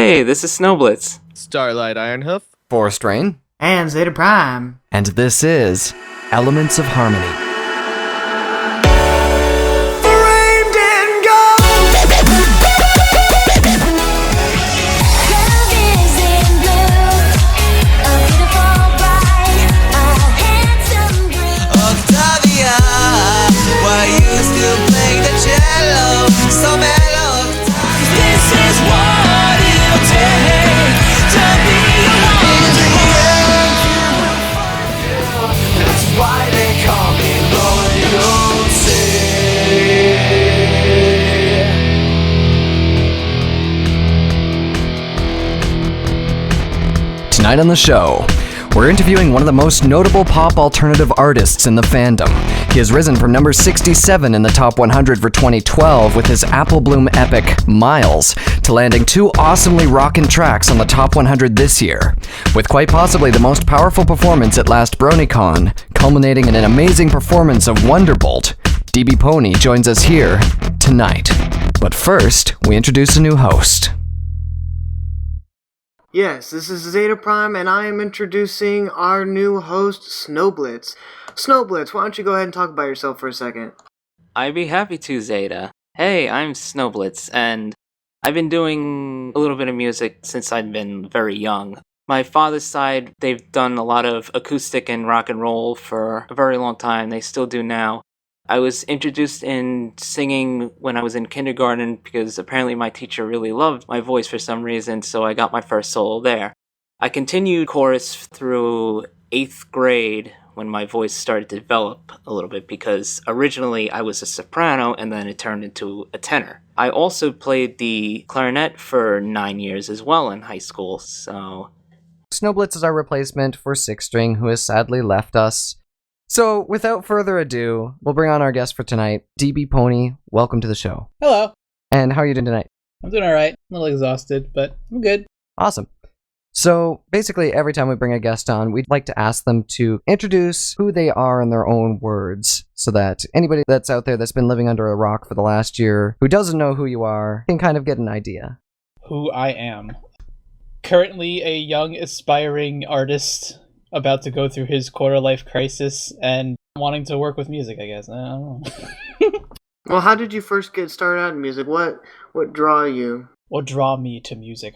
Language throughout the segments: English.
Hey, this is Snowblitz. Starlight Ironhoof. Forest Rain. And Zeta Prime. And this is Elements of Harmony. Tonight on the show, we're interviewing one of the most notable pop alternative artists in the fandom. He has risen from number 67 in the top 100 for 2012 with his Apple Bloom epic, Miles, to landing two awesomely rockin' tracks on the top 100 this year, with quite possibly the most powerful performance at last BronyCon, culminating in an amazing performance of Wonderbolt. dBpony joins us here tonight. But first, we introduce a new host. Yes, this is Zeta Prime, and I am introducing our new host, Snowblitz. Snowblitz, why don't you go ahead and talk about yourself for a second? I'd be happy to, Zeta. Hey, I'm Snowblitz, and I've been doing a little bit of music since I've been very young. My father's side, they've done a lot of acoustic and rock and roll for a very long time. They still do now. I was introduced in singing when I was in kindergarten because apparently my teacher really loved my voice for some reason, so I got my first solo there. I continued chorus through 8th grade when my voice started to develop a little bit because originally I was a soprano and then it turned into a tenor. I also played the clarinet for 9 years as well in high school, so... Snowblitz is our replacement for Six String, who has sadly left us. So, without further ado, we'll bring on our guest for tonight, dBpony. Welcome to the show. Hello. And how are you doing tonight? I'm doing alright. A little exhausted, but I'm good. Awesome. So, basically, every time we bring a guest on, we'd like to ask them to introduce who they are in their own words, so that anybody that's out there that's been living under a rock for the last year, who doesn't know who you are, can kind of get an idea. Who I am. Currently a young, aspiring artist about to go through his quarter-life crisis and wanting to work with music, I guess. I don't know. Well, how did you first get started out in music? What draw you? What draw me to music?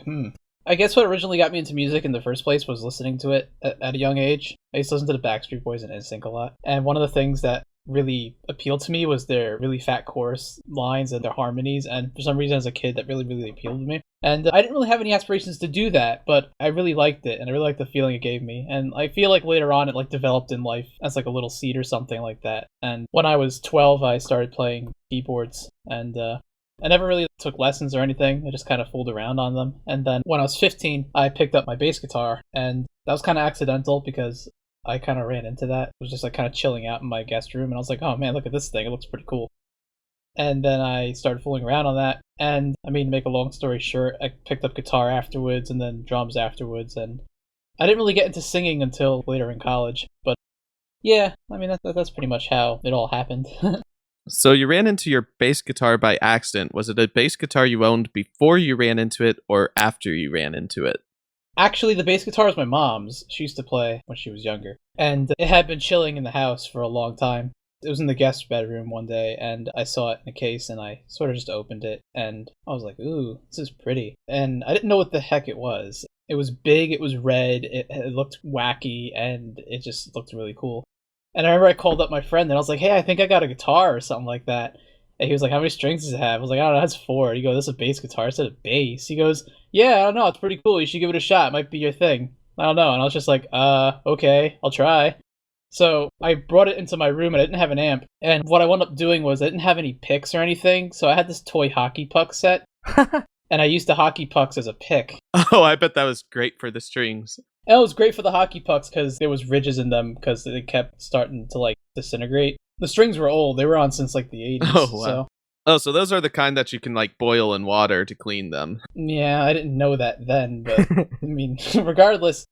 I guess what originally got me into music in the first place was listening to it at a young age. I used to listen to the Backstreet Boys and NSYNC a lot. And one of the things that really appealed to me was their really fat chorus lines and their harmonies, and for some reason as a kid that really appealed to me. And I didn't really have any aspirations to do that, but I really liked it, and I really liked the feeling it gave me. And I feel like later on it developed in life as a little seed or something like that. And when I was 12 I started playing keyboards, and I never really took lessons or anything. I just kind of fooled around on them. And then when I was 15 I picked up my bass guitar, and that was kind of accidental because I kind of ran into that. It was just kind of chilling out in my guest room, and I was like, oh man, look at this thing, it looks pretty cool. And then I started fooling around on that, and to make a long story short, I picked up guitar afterwards and then drums afterwards, and I didn't really get into singing until later in college. But yeah, that's pretty much how it all happened. So you ran into your bass guitar by accident. Was it a bass guitar you owned before you ran into it or after you ran into it? Actually, the bass guitar was my mom's. She used to play when she was younger. And it had been chilling in the house for a long time. It was in the guest bedroom one day, and I saw it in a case, and I sort of just opened it, and I was like, ooh, this is pretty. And I didn't know what the heck it was. It was big, it was red, it looked wacky, and it just looked really cool. And I remember I called up my friend, and I was like, hey, I think I got a guitar or something like that. And he was like, how many strings does it have? I was like, I don't know, it has 4. He goes, this is a bass guitar. I said, a bass? He goes, yeah, I don't know, it's pretty cool. You should give it a shot. It might be your thing. I don't know. And I was just like, okay, I'll try. So I brought it into my room, and I didn't have an amp. And what I wound up doing was I didn't have any picks or anything. So I had this toy hockey puck set. And I used the hockey pucks as a pick. Oh, I bet that was great for the strings. And it was great for the hockey pucks because there was ridges in them because they kept starting to disintegrate. The strings were old. They were on since the 80s. Oh, wow. So. Oh, so those are the kind that you can boil in water to clean them. Yeah, I didn't know that then, but regardless,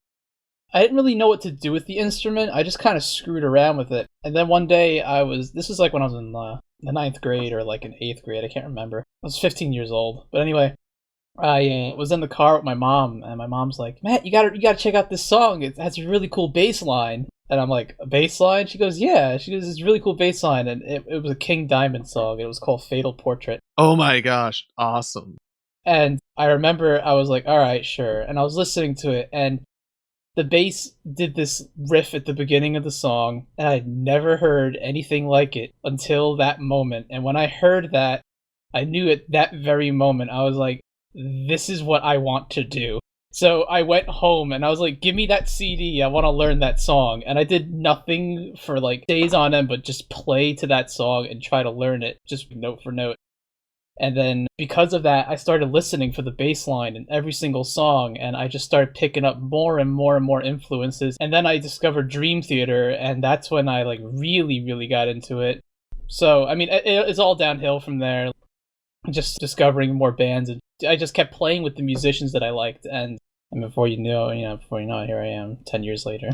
I didn't really know what to do with the instrument. I just kind of screwed around with it. And then one day this was when I was in the 9th grade or in 8th grade, I can't remember. I was 15 years old. But anyway, I was in the car with my mom, and my mom's like, "Matt, you gotta check out this song. It has a really cool bass line." And I'm like, "A bass line?" She goes, "Yeah." She goes, "It's a really cool bass line," and it was a King Diamond song. And it was called "Fatal Portrait." Oh my gosh, awesome. And I remember I was like, "All right, sure." And I was listening to it, and the bass did this riff at the beginning of the song, and I'd never heard anything like it until that moment. And when I heard that, I knew at that very moment, I was like, this is what I want to do. So I went home and I was like, give me that CD, I want to learn that song. And I did nothing for like days on end but just play to that song and try to learn it, just note for note. And then because of that, I started listening for the bass line in every single song, and I just started picking up more and more and more influences. And then I discovered Dream Theater, and that's when I like really, really got into it. So, I mean, it's all downhill from there. Just discovering more bands, and I just kept playing with the musicians that I liked. And before you know it, here I am 10 years later.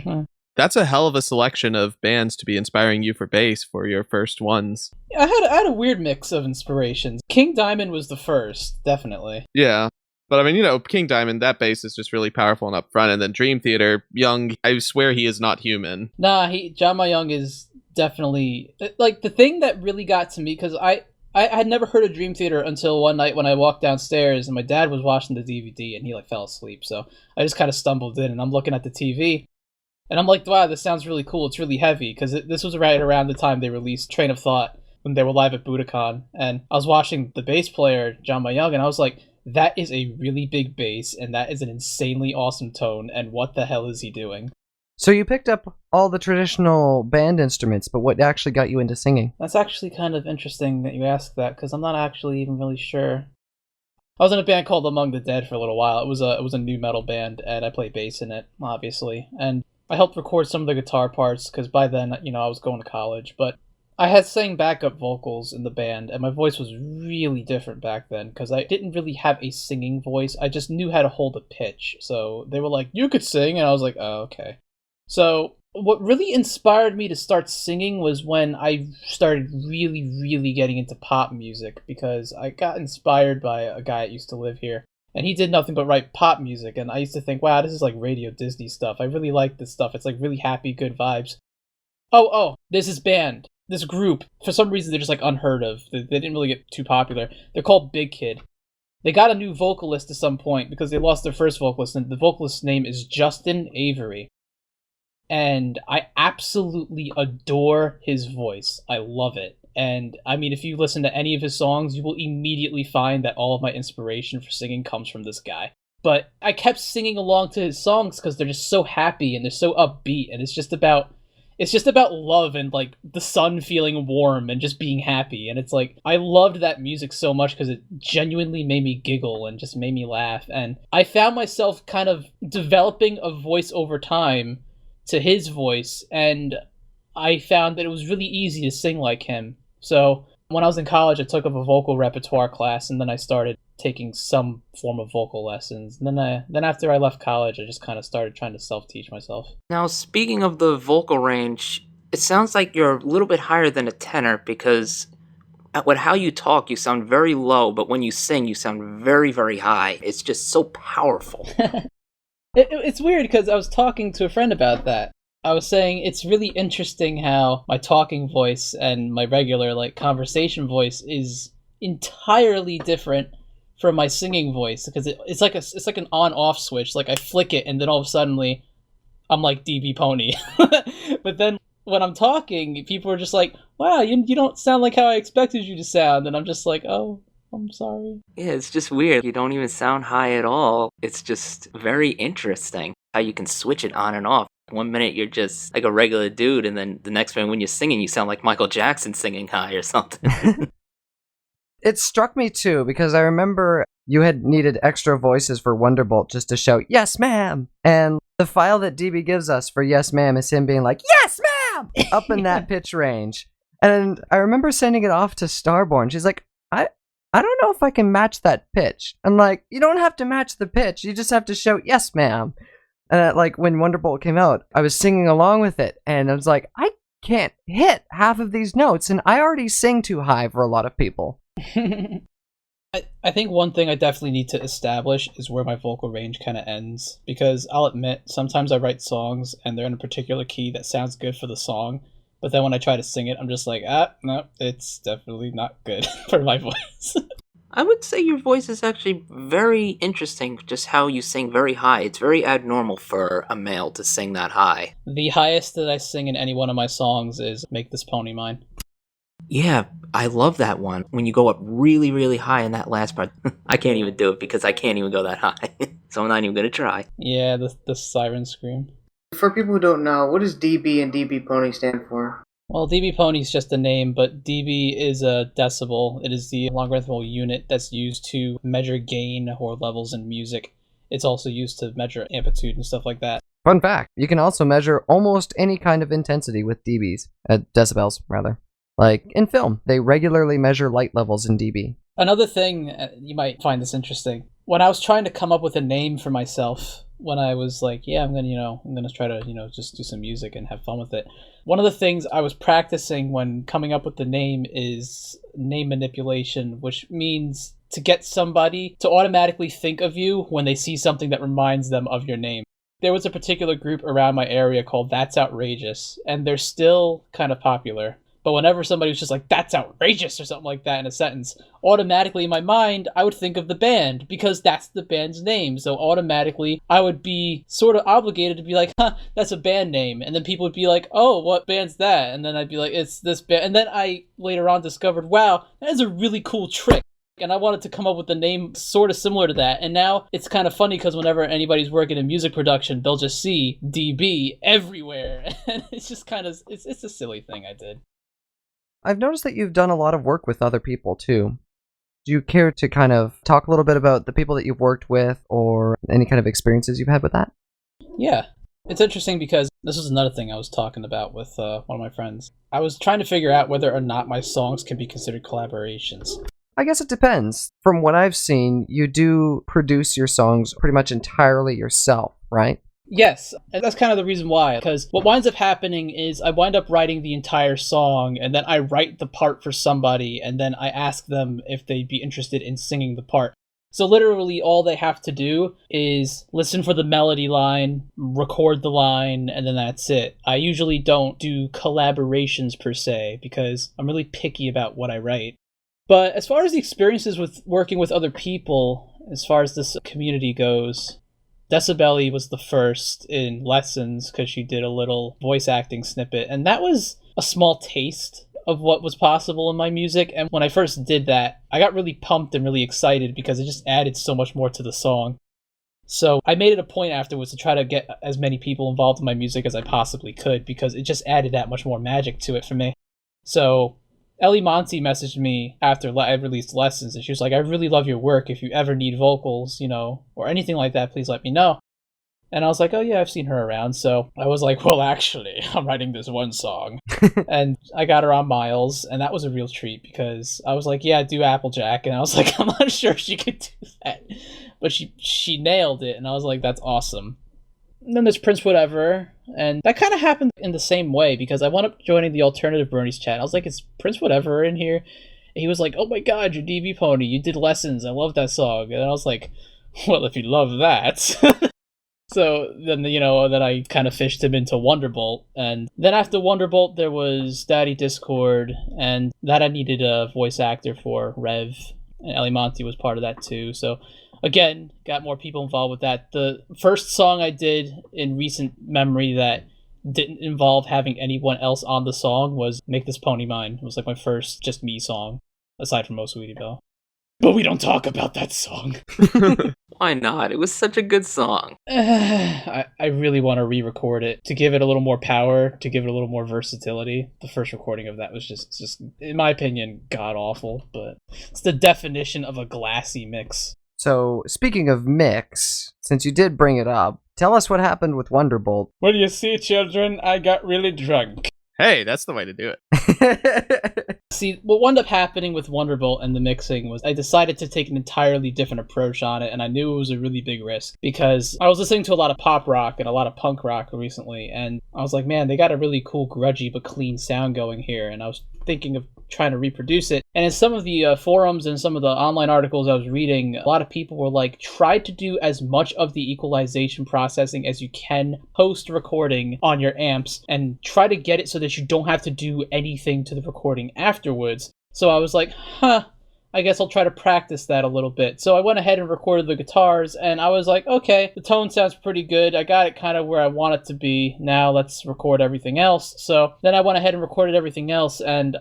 That's a hell of a selection of bands to be inspiring you for bass for your first ones. I had a weird mix of inspirations. King Diamond was the first, definitely. Yeah. But I mean, King Diamond, that bass is just really powerful and upfront. And then Dream Theater, Young, I swear he is not human. Nah, John Ma Young is definitely... Like, the thing that really got to me, because I had never heard of Dream Theater until one night when I walked downstairs and my dad was watching the DVD and he like fell asleep. So I just kind of stumbled in and I'm looking at the TV. And I'm like, wow, this sounds really cool. It's really heavy, because this was right around the time they released Train of Thought when they were live at Budokan. And I was watching the bass player, John Ma Young, and I was like, that is a really big bass, and that is an insanely awesome tone, and what the hell is he doing? So you picked up all the traditional band instruments, but what actually got you into singing? That's actually kind of interesting that you asked that, because I'm not actually even really sure. I was in a band called Among the Dead for a little while. It was a new metal band, and I played bass in it, obviously. And I helped record some of the guitar parts, because by then, I was going to college, but I had sang backup vocals in the band, and my voice was really different back then, because I didn't really have a singing voice. I just knew how to hold a pitch, so they were like, you could sing, and I was like, oh, okay. So what really inspired me to start singing was when I started really, really getting into pop music, because I got inspired by a guy that used to live here. And he did nothing but write pop music, and I used to think, wow, this is like Radio Disney stuff. I really like this stuff. It's like really happy, good vibes. Oh, there's this band, this group. For some reason, they're just like unheard of. They didn't really get too popular. They're called Big Kid. They got a new vocalist at some point because they lost their first vocalist, and the vocalist's name is Justin Avery. And I absolutely adore his voice. I love it. And I mean, if you listen to any of his songs, you will immediately find that all of my inspiration for singing comes from this guy. But I kept singing along to his songs because they're just so happy and they're so upbeat, and it's just about love and like the sun feeling warm and just being happy. And it's like, I loved that music so much because it genuinely made me giggle and just made me laugh. And I found myself kind of developing a voice over time to his voice, and I found that it was really easy to sing like him. So when I was in college, I took up a vocal repertoire class, and then I started taking some form of vocal lessons. And then after I left college, I just kind of started trying to self-teach myself. Now, speaking of the vocal range, it sounds like you're a little bit higher than a tenor, because with how you talk, you sound very low, but when you sing, you sound very, very high. It's just so powerful. It's weird because I was talking to a friend about that. I was saying it's really interesting how my talking voice and my regular like conversation voice is entirely different from my singing voice, because it's like an on-off switch. Like I flick it and then all of a sudden I'm like dBpony. But then when I'm talking, people are just like, wow, you don't sound like how I expected you to sound. And I'm just like, oh, I'm sorry. Yeah, it's just weird. You don't even sound high at all. It's just very interesting how you can switch it on and off. One minute you're just like a regular dude, and then the next minute when you're singing, you sound like Michael Jackson singing high or something. It struck me too, because I remember you had needed extra voices for Wonderbolt just to shout, yes, ma'am! And the file that DB gives us for yes, ma'am is him being like, yes, ma'am! Up in that pitch range. And I remember sending it off to Starborn. She's like, I don't know if I can match that pitch. And like, you don't have to match the pitch. You just have to shout, yes, ma'am. And like when Wonderbolt came out, I was singing along with it. And I was like, I can't hit half of these notes. And I already sing too high for a lot of people. I think one thing I definitely need to establish is where my vocal range kind of ends, because I'll admit, sometimes I write songs and they're in a particular key that sounds good for the song, but then when I try to sing it, I'm just like, no, it's definitely not good for my voice. I would say your voice is actually very interesting, just how you sing very high. It's very abnormal for a male to sing that high. The highest that I sing in any one of my songs is Make This Pony Mine. Yeah, I love that one. When you go up really, really high in that last part, I can't even do it because I can't even go that high. So I'm not even going to try. Yeah, the siren scream. For people who don't know, what does dB and dBpony stand for? Well, dBpony is just a name, but dB is a decibel. It is the logarithmical unit that's used to measure gain or levels in music. It's also used to measure amplitude and stuff like that. Fun fact, you can also measure almost any kind of intensity with dBs, decibels, rather. Like, in film, they regularly measure light levels in dB. Another thing, you might find this interesting. When I was trying to come up with a name for myself, when I was like, yeah, I'm gonna try to, just do some music and have fun with it. One of the things I was practicing when coming up with the name is name manipulation, which means to get somebody to automatically think of you when they see something that reminds them of your name. There was a particular group around my area called That's Outrageous, and they're still kind of popular. But whenever somebody was just like, that's outrageous, or something like that in a sentence, automatically in my mind, I would think of the band, because that's the band's name. So automatically, I would be sort of obligated to be like, that's a band name. And then people would be like, oh, what band's that? And then I'd be like, it's this band. And then I later on discovered, wow, that is a really cool trick. And I wanted to come up with a name sort of similar to that. And now it's kind of funny because whenever anybody's working in music production, they'll just see DB everywhere. And it's just kind of, it's a silly thing I did. I've noticed that you've done a lot of work with other people, too. Do you care to kind of talk a little bit about the people that you've worked with or any kind of experiences you've had with that? Yeah. It's interesting because this is another thing I was talking about with one of my friends. I was trying to figure out whether or not my songs can be considered collaborations. I guess it depends. From what I've seen, you do produce your songs pretty much entirely yourself, right? Yes, and that's kind of the reason why, because what winds up happening is I wind up writing the entire song, and then I write the part for somebody, and then I ask them if they'd be interested in singing the part. So literally all they have to do is listen for the melody line, record the line, and then that's it. I usually don't do collaborations per se, because I'm really picky about what I write. But as far as the experiences with working with other people, as far as this community goes, Decibelli was the first in lessons because she did a little voice acting snippet, and that was a small taste of what was possible in my music. And when I first did that, I got really pumped and really excited because it just added so much more to the song. So I made it a point afterwards to try to get as many people involved in my music as I possibly could because it just added that much more magic to it for me. So Ellie Monty messaged me after I released lessons, and she was like, I really love your work. If you ever need vocals, or anything like that, please let me know. And I was like, oh yeah, I've seen her around. So I was like, well, actually, I'm writing this one song. And I got her on Miles, and that was a real treat because I was like, yeah, do Applejack. And I was like, I'm not sure she could do that. But she nailed it, and I was like, that's awesome. And then there's Prince Whatever, and that kind of happened in the same way because I wound up joining the Alternative Bernie's chat. I was like, is Prince Whatever in here? And he was like, oh my god, you're dBpony, you did lessons, I love that song. And I was like, well, if you love that. So then, then I kind of fished him into Wonderbolt. And then after Wonderbolt, there was Daddy Discord, and that I needed a voice actor for, Rev. And Ellie Monty was part of that too, so again, got more people involved with that. The first song I did in recent memory that didn't involve having anyone else on the song was Make This Pony Mine. It was like my first just me song, aside from Oh Sweetie Belle. But we don't talk about that song. Why not? It was such a good song. I really want to re-record it to give it a little more power, to give it a little more versatility. The first recording of that was just in my opinion, god-awful, but it's the definition of a glassy mix. So, speaking of mix, since you did bring it up, tell us what happened with Wonderbolt. Well, you see, children, I got really drunk. Hey, that's the way to do it. See, what wound up happening with Wonderbolt and the mixing was I decided to take an entirely different approach on it, and I knew it was a really big risk because I was listening to a lot of pop rock and a lot of punk rock recently, and I was like, man, they got a really cool, grudgy but clean sound going here, and I was thinking of trying to reproduce it. And in some of the forums and some of the online articles I was reading, a lot of people were like, try to do as much of the equalization processing as you can post-recording on your amps, and try to get it so that you don't have to do anything to the recording afterwards. So I was like, I guess I'll try to practice that a little bit. So I went ahead and recorded the guitars, and I was like, okay, the tone sounds pretty good. I got it kind of where I want it to be. Now let's record everything else. So then I went ahead and recorded everything else, and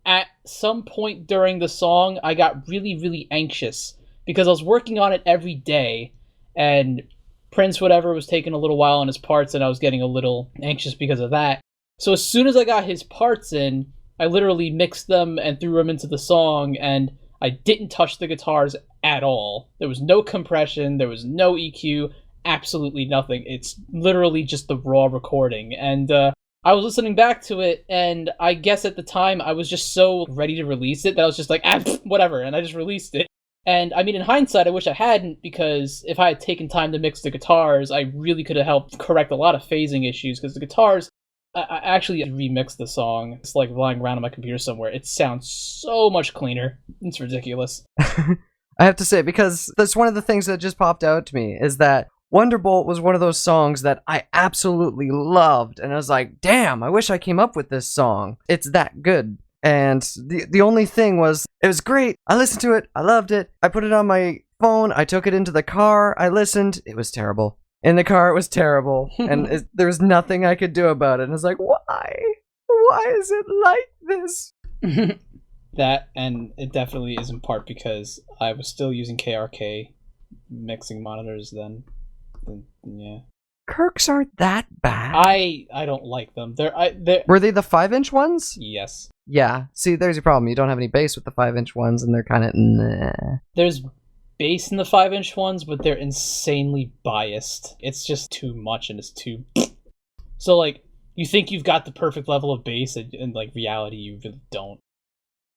at some point during the song, I got really, really anxious because I was working on it every day, and Prince whatever was taking a little while on his parts, and I was getting a little anxious because of that. So as soon as I got his parts in, I literally mixed them and threw them into the song, and I didn't touch the guitars at all. There was no compression, there was no EQ, absolutely nothing. It's literally just the raw recording. And I was listening back to it, and I guess at the time I was just so ready to release it that I was just like, whatever, and I just released it. And I mean, in hindsight, I wish I hadn't, because if I had taken time to mix the guitars, I really could have helped correct a lot of phasing issues, because the guitars, I actually remixed the song. It's like lying around on my computer somewhere. It sounds so much cleaner. It's ridiculous. I have to say, because that's one of the things that just popped out to me, is that Wonderbolt was one of those songs that I absolutely loved. And I was like, damn, I wish I came up with this song. It's that good. And the only thing was, it was great. I listened to it. I loved it. I put it on my phone. I took it into the car. I listened. It was terrible. In the car, it was terrible, and there was nothing I could do about it. And I was like, why? Why is it like this? That, and it definitely is in part because I was still using KRK mixing monitors then. Yeah. Kirks aren't that bad. I don't like them. They're Were they the 5-inch ones? Yes. Yeah. See, there's your problem. You don't have any bass with the 5-inch ones, and they're kind of nah. There's bass in the 5-inch ones, but they're insanely biased. It's just too much, and it's too... So, like, you think you've got the perfect level of bass, and like, reality, you really don't.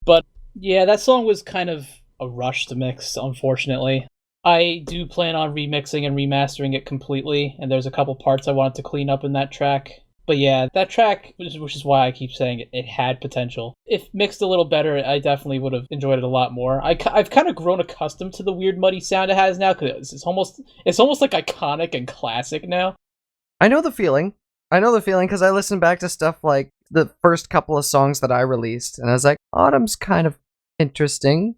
But, yeah, that song was kind of a rush to mix, unfortunately. I do plan on remixing and remastering it completely, and there's a couple parts I wanted to clean up in that track. But yeah, that track, which is why I keep saying it had potential. If mixed a little better, I definitely would have enjoyed it a lot more. I've kind of grown accustomed to the weird muddy sound it has now, because it's almost like iconic and classic now. I know the feeling. Because I listened back to stuff like the first couple of songs that I released, and I was like, Autumn's kind of interesting.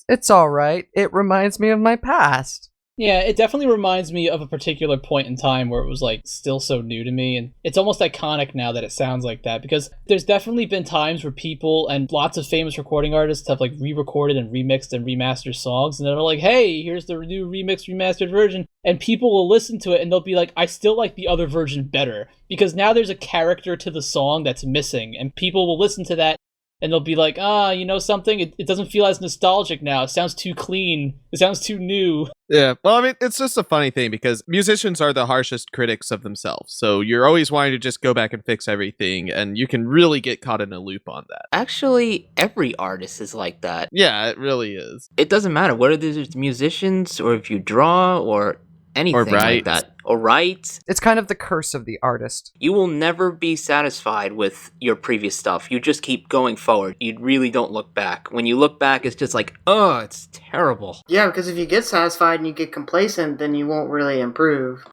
It's alright. It reminds me of my past. Yeah, it definitely reminds me of a particular point in time where it was, like, still so new to me, and it's almost iconic now that it sounds like that, because there's definitely been times where people and lots of famous recording artists have, like, re-recorded and remixed and remastered songs, and they're like, hey, here's the new remixed, remastered version, and people will listen to it, and they'll be like, I still like the other version better, because now there's a character to the song that's missing, and people will listen to that, and they'll be like, you know something? It doesn't feel as nostalgic now. It sounds too clean. It sounds too new. Yeah, well, I mean, it's just a funny thing because musicians are the harshest critics of themselves. So you're always wanting to just go back and fix everything, and you can really get caught in a loop on that. Actually, every artist is like that. Yeah, it really is. It doesn't matter whether there's musicians or if you draw or anything like that. Or write. It's kind of the curse of the artist. You will never be satisfied with your previous stuff. You just keep going forward. You really don't look back. When you look back, it's just like, oh, it's terrible. Yeah, because if you get satisfied and you get complacent, then you won't really improve.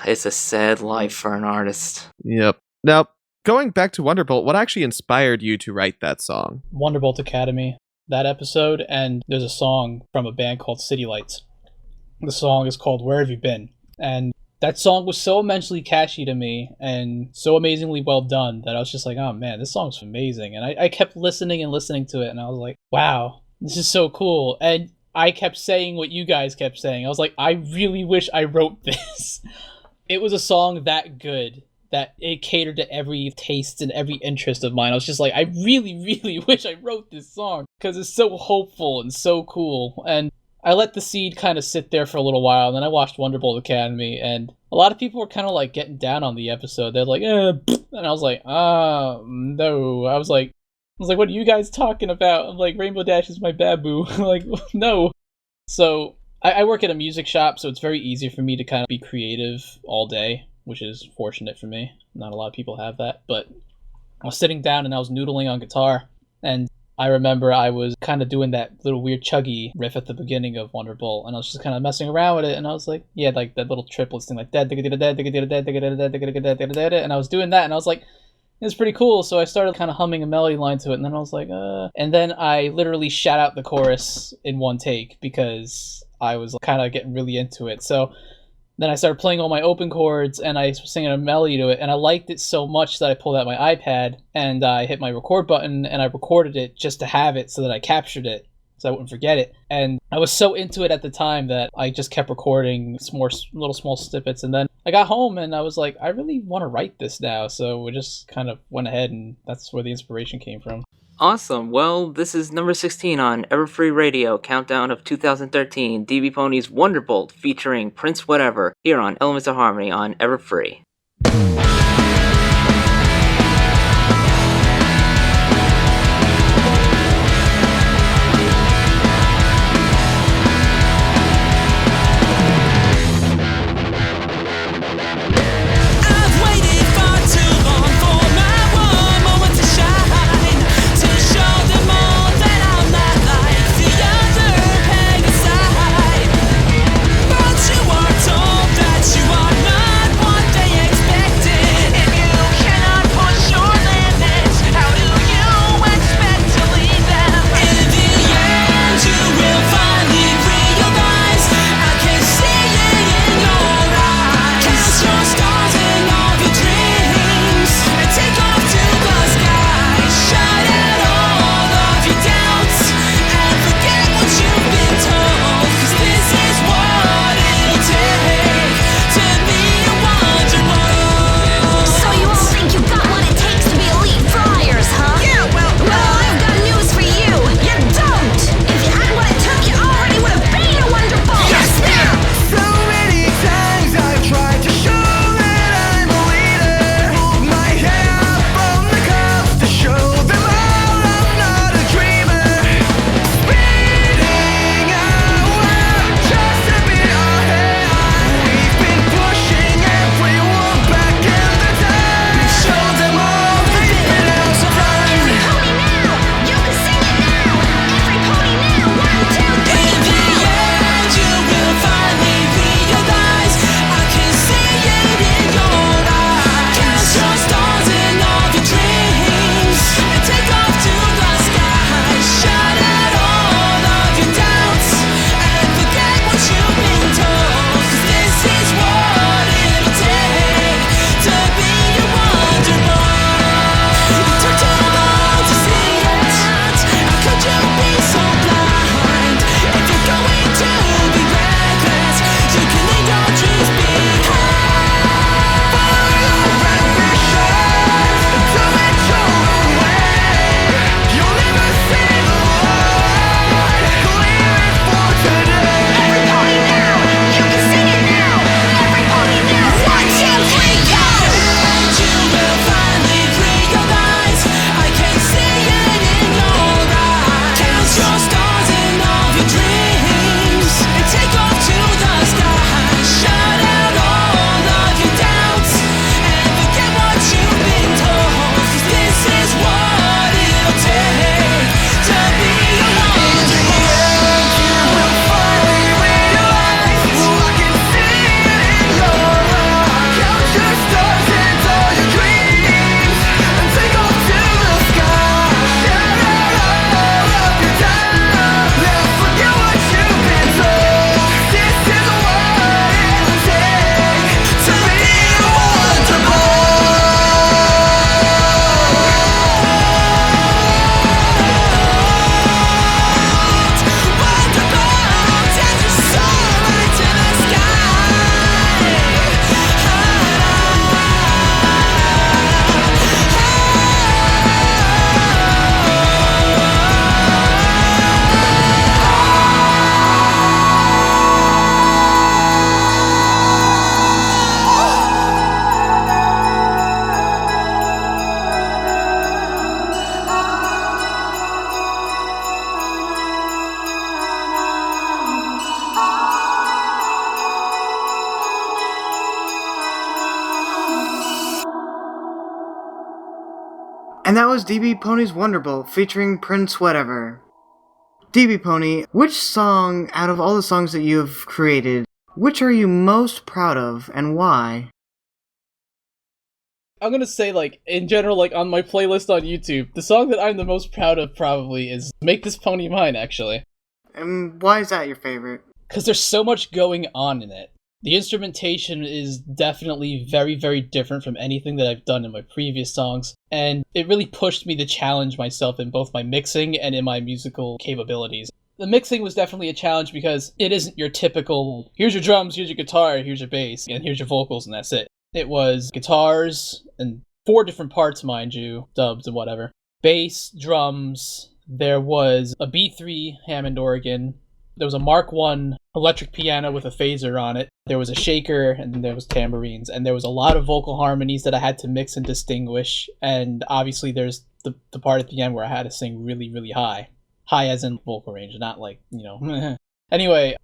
It's a sad life for an artist. Yep. Now, going back to Wonderbolt, what actually inspired you to write that song? Wonderbolt Academy, that episode, and there's a song from a band called City Lights. The song is called Where Have You Been? And that song was so immensely catchy to me and so amazingly well done that I was just like, oh man, this song's amazing. And I kept listening and listening to it, and I was like, wow, this is so cool. And I kept saying what you guys kept saying. I was like, I really wish I wrote this. It was a song that good that it catered to every taste and every interest of mine. I was just like, I really, really wish I wrote this song because it's so hopeful and so cool. And I let the seed kind of sit there for a little while, and then I watched Wonderbolt Academy, and a lot of people were kind of like getting down on the episode. They're like, and I was like, no. I was like, what are you guys talking about? I'm like, Rainbow Dash is my babu. Like, no. So I work at a music shop, so it's very easy for me to kind of be creative all day, which is fortunate for me. Not a lot of people have that, but I was sitting down and I was noodling on guitar, and I remember I was kind of doing that little weird chuggy riff at the beginning of Wonderbolt, and I was just kind of messing around with it, and I was like, yeah, like that little triplets thing, like and I was doing that, and I was like, it's pretty cool. So I started kind of humming a melody line to it, and then I was like, and then I literally shot out the chorus in one take because I was kind of getting really into it. So then I started playing all my open chords, and I was singing a melody to it, and I liked it so much that I pulled out my iPad, and I hit my record button, and I recorded it just to have it so that I captured it, so I wouldn't forget it. And I was so into it at the time that I just kept recording more little small snippets, and then I got home, and I was like, I really want to write this now, so we just kind of went ahead, and that's where the inspiration came from. Awesome. Well, this is number 16 on Everfree Radio, countdown of 2013, dBpony's Wonderbolt featuring Prince Whatever, here on Elements of Harmony on Everfree. But you are told that you are not what they expected. And that was dBpony's Wonderbolt featuring Prince Whatever. dBpony, which song out of all the songs that you have created, which are you most proud of and why? I'm gonna say, like, in general, like, on my playlist on YouTube, the song that I'm the most proud of probably is Make This Pony Mine, actually. And why is that your favorite? Because there's so much going on in it. The instrumentation is definitely very, very different from anything that I've done in my previous songs, and it really pushed me to challenge myself in both my mixing and in my musical capabilities. The mixing was definitely a challenge because it isn't your typical, here's your drums, here's your guitar, here's your bass, and here's your vocals, and that's it. It was guitars, and 4 different parts, mind you, dubs and whatever. Bass, drums, there was a B3 Hammond organ, there was a Mark I electric piano with a phaser on it, there was a shaker, and then there was tambourines, and there was a lot of vocal harmonies that I had to mix and distinguish, and obviously there's the part at the end where I had to sing really, really high. High as in vocal range, not like, Anyway,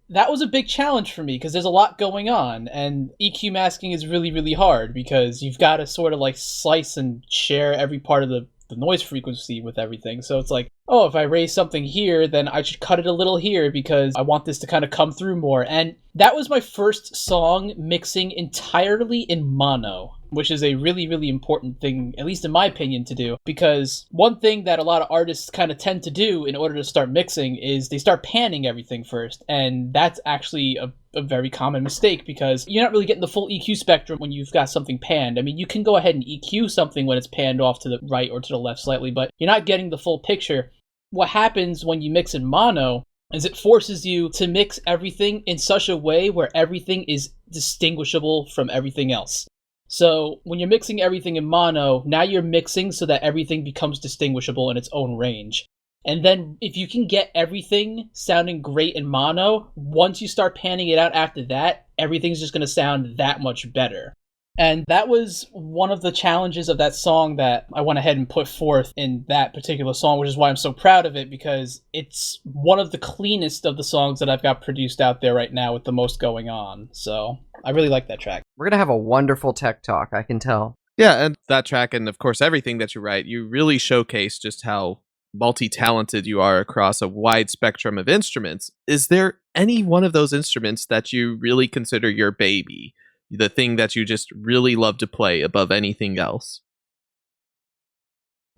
that was a big challenge for me because there's a lot going on, and EQ masking is really, really hard because you've got to sort of like slice and share every part of the noise frequency with everything. So it's like, oh, if I raise something here, then I should cut it a little here because I want this to kind of come through more. And that was my first song mixing entirely in mono, which is a really, really important thing, at least in my opinion, to do. Because one thing that a lot of artists kind of tend to do in order to start mixing is they start panning everything first. And that's actually a very common mistake because you're not really getting the full EQ spectrum when you've got something panned. I mean, you can go ahead and EQ something when it's panned off to the right or to the left slightly, but you're not getting the full picture. What happens when you mix in mono is it forces you to mix everything in such a way where everything is distinguishable from everything else. So when you're mixing everything in mono, now you're mixing so that everything becomes distinguishable in its own range. And then if you can get everything sounding great in mono, once you start panning it out after that, everything's just going to sound that much better. And that was one of the challenges of that song that I went ahead and put forth in that particular song, which is why I'm so proud of it, because it's one of the cleanest of the songs that I've got produced out there right now with the most going on. So I really like that track. We're going to have a wonderful tech talk, I can tell. Yeah, and that track, and of course everything that you write, you really showcase just how multi-talented you are across a wide spectrum of instruments. Is there any one of those instruments that you really consider your baby? The thing that you just really love to play above anything else?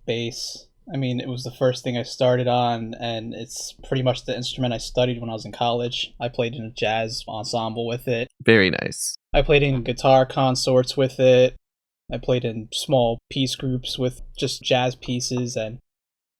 Bass. I mean, it was the first thing I started on, and it's pretty much the instrument I studied when I was in college. I played in a jazz ensemble with it. Very nice. I played in guitar consorts with it. I played in small piece groups with just jazz pieces, and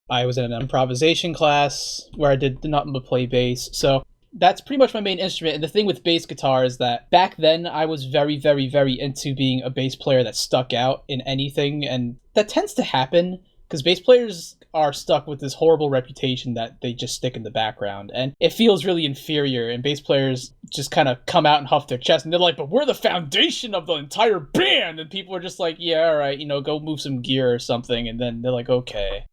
I was in an improvisation class where I did nothing but play bass. So that's pretty much my main instrument. And the thing with bass guitar is that back then I was very, very, very into being a bass player that stuck out in anything. And that tends to happen because bass players are stuck with this horrible reputation that they just stick in the background. And it feels really inferior. And bass players just kind of come out and huff their chest. And they're like, but we're the foundation of the entire band. And people are just like, yeah, all right, go move some gear or something. And then they're like, okay.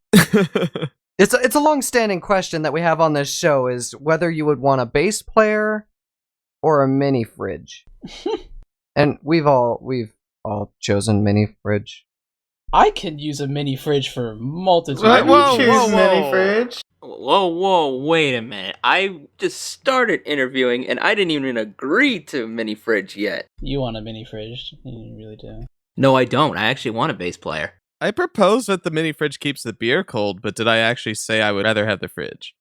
It's a long-standing question that we have on this show is whether you would want a bass player or a Minifridge. And we've all chosen Minifridge. I can use a Minifridge for multitude Whoa, of whoa, reasons. whoa, Minifridge. Whoa, wait a minute. I just started interviewing and I didn't even agree to Minifridge yet. You want a Minifridge. You really do. No, I don't. I actually want a bass player. I propose that the mini fridge keeps the beer cold, but did I actually say I would rather have the fridge?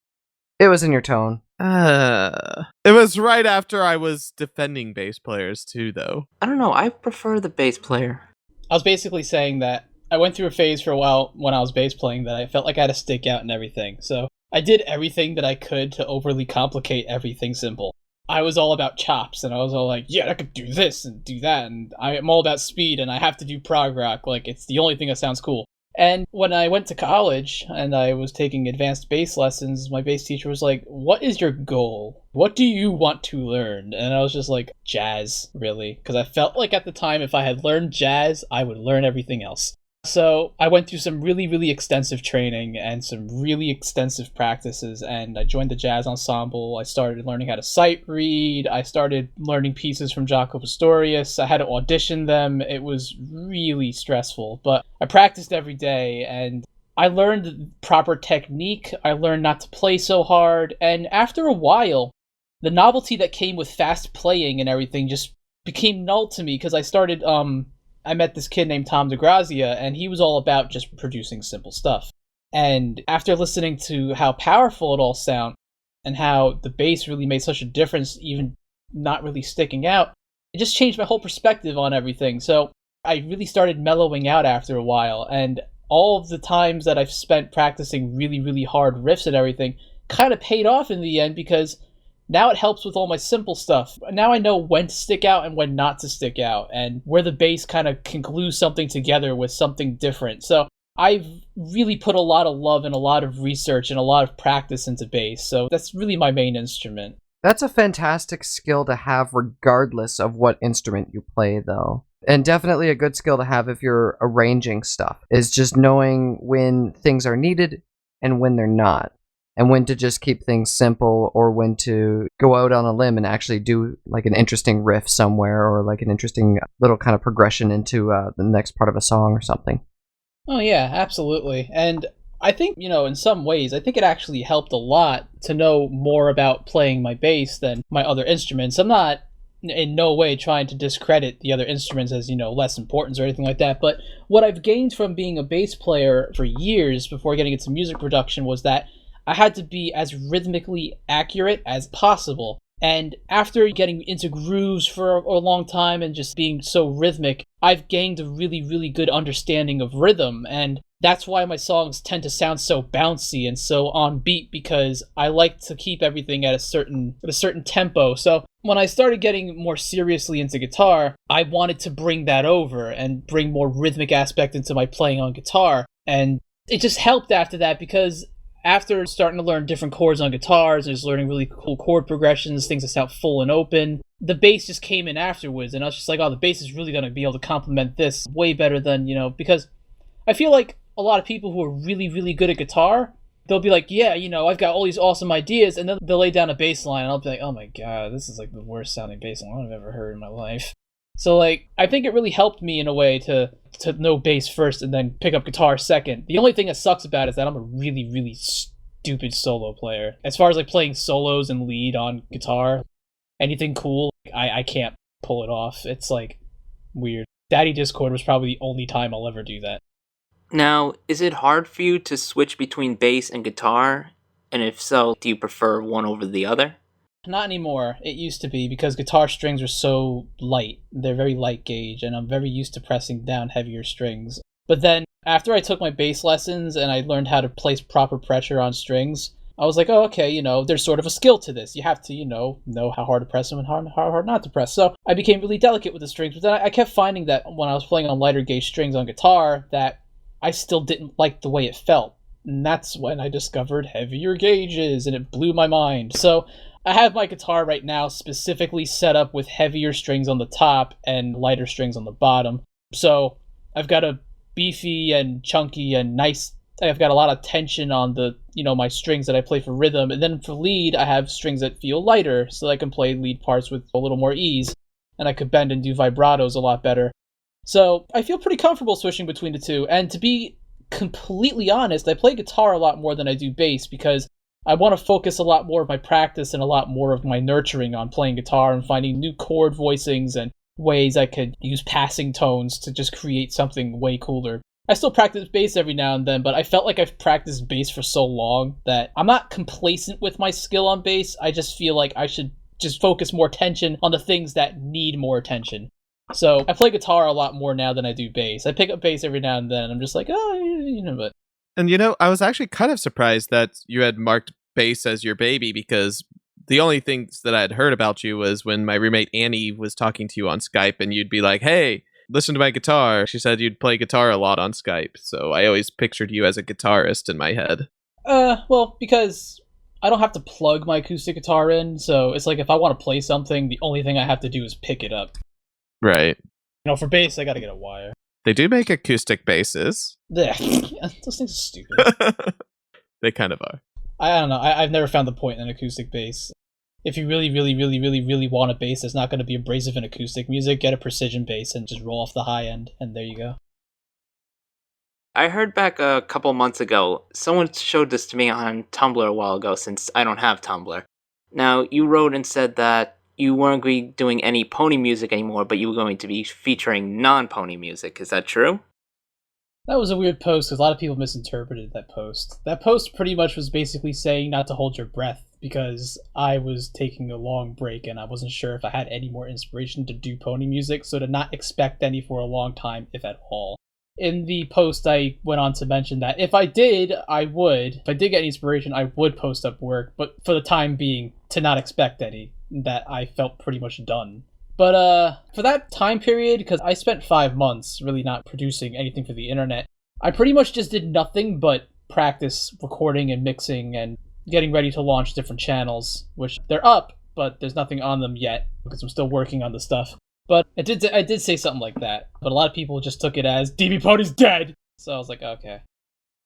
It was in your tone. It was right after I was defending bass players too, though. I don't know. I prefer the bass player. I was basically saying that I went through a phase for a while when I was bass playing that I felt like I had to stick out and everything. So I did everything that I could to overly complicate everything simple. I was all about chops, and I was all like, yeah, I could do this and do that, and I'm all about speed, and I have to do prog rock, like, it's the only thing that sounds cool. And when I went to college, and I was taking advanced bass lessons, my bass teacher was like, what is your goal? What do you want to learn? And I was just like, jazz, really? Because I felt like at the time, if I had learned jazz, I would learn everything else. So I went through some really, really extensive training and some really extensive practices, and I joined the jazz ensemble. I started learning how to sight read. I started learning pieces from Jaco Pastorius. I had to audition them. It was really stressful, but I practiced every day, and I learned proper technique. I learned not to play so hard, and after a while, the novelty that came with fast playing and everything just became null to me, because I met this kid named Tom DeGrazia, and he was all about just producing simple stuff. And after listening to how powerful it all sounded, and how the bass really made such a difference, even not really sticking out, it just changed my whole perspective on everything. So I really started mellowing out after a while, and all of the times that I've spent practicing really, really hard riffs and everything kind of paid off in the end, because now it helps with all my simple stuff. Now I know when to stick out and when not to stick out, and where the bass kind of can glue something together with something different. So I've really put a lot of love and a lot of research and a lot of practice into bass. So that's really my main instrument. That's a fantastic skill to have regardless of what instrument you play, though. And definitely a good skill to have if you're arranging stuff, is just knowing when things are needed and when they're not. And when to just keep things simple, or when to go out on a limb and actually do like an interesting riff somewhere, or like an interesting little kind of progression into the next part of a song or something. Oh yeah, absolutely. And I think, in some ways, I think it actually helped a lot to know more about playing my bass than my other instruments. I'm not in no way trying to discredit the other instruments as, less importance or anything like that. But what I've gained from being a bass player for years before getting into music production was that I had to be as rhythmically accurate as possible. And after getting into grooves for a long time and just being so rhythmic, I've gained a really, really good understanding of rhythm. And that's why my songs tend to sound so bouncy and so on beat, because I like to keep everything at a certain tempo. So when I started getting more seriously into guitar, I wanted to bring that over and bring more rhythmic aspect into my playing on guitar. And it just helped after that, because after starting to learn different chords on guitars and just learning really cool chord progressions, things that sound full and open, the bass just came in afterwards, and I was just like, oh, the bass is really going to be able to complement this way better than, because I feel like a lot of people who are really, really good at guitar, they'll be like, yeah, I've got all these awesome ideas, and then they'll lay down a bass line, and I'll be like, oh my god, this is like the worst sounding bass line I've ever heard in my life. So, I think it really helped me in a way to know bass first and then pick up guitar second. The only thing that sucks about it is that I'm a really, really stupid solo player. As far as, playing solos and lead on guitar, anything cool, I can't pull it off. It's, weird. Daddy Discord was probably the only time I'll ever do that. Now, is it hard for you to switch between bass and guitar? And if so, do you prefer one over the other? Not anymore. It used to be, because guitar strings are so light. They're very light gauge, and I'm very used to pressing down heavier strings. But then, after I took my bass lessons and I learned how to place proper pressure on strings, I was like, oh, okay, there's sort of a skill to this. You have to, know how hard to press them and how hard not to press. So I became really delicate with the strings, but then I kept finding that when I was playing on lighter gauge strings on guitar, that I still didn't like the way it felt. And that's when I discovered heavier gauges, and it blew my mind. So I have my guitar right now specifically set up with heavier strings on the top and lighter strings on the bottom. So I've got a beefy and chunky and nice, I've got a lot of tension on the, my strings that I play for rhythm. And then for lead, I have strings that feel lighter so that I can play lead parts with a little more ease. And I could bend and do vibratos a lot better. So I feel pretty comfortable switching between the two. And to be completely honest, I play guitar a lot more than I do bass, because I want to focus a lot more of my practice and a lot more of my nurturing on playing guitar and finding new chord voicings and ways I could use passing tones to just create something way cooler. I still practice bass every now and then, but I felt like I've practiced bass for so long that I'm not complacent with my skill on bass. I just feel like I should just focus more attention on the things that need more attention. So I play guitar a lot more now than I do bass. I pick up bass every now and then. I'm just like, oh, but... And I was actually kind of surprised that you had marked bass as your baby, because the only things that I had heard about you was when my roommate Annie was talking to you on Skype, and you'd be like, hey, listen to my guitar. She said you'd play guitar a lot on Skype, so I always pictured you as a guitarist in my head. Well, because I don't have to plug my acoustic guitar in, so it's like if I want to play something, the only thing I have to do is pick it up. Right. For bass, I gotta get a wire. They do make acoustic basses. Those things are stupid. They kind of are. I don't know. I've never found the point in an acoustic bass. If you really, really, really, really, really want a bass that's not going to be abrasive and acoustic music, get a precision bass and just roll off the high end, and there you go. I heard back a couple months ago, someone showed this to me on Tumblr a while ago since I don't have Tumblr. Now, you wrote and said that you weren't going to be doing any pony music anymore, but you were going to be featuring non-pony music. Is that true? That was a weird post because a lot of people misinterpreted that post. That post pretty much was basically saying not to hold your breath because I was taking a long break and I wasn't sure if I had any more inspiration to do pony music, so to not expect any for a long time, if at all. In the post, I went on to mention that if I did, I would. If I did get any inspiration, I would post up work, but for the time being, to not expect any, that I felt pretty much done. But for that time period, because I spent 5 months really not producing anything for the internet, I pretty much just did nothing but practice recording and mixing and getting ready to launch different channels, which they're up, but there's nothing on them yet because I'm still working on the stuff. But I did say something like that, but a lot of people just took it as dBpony's dead. So I was like, okay.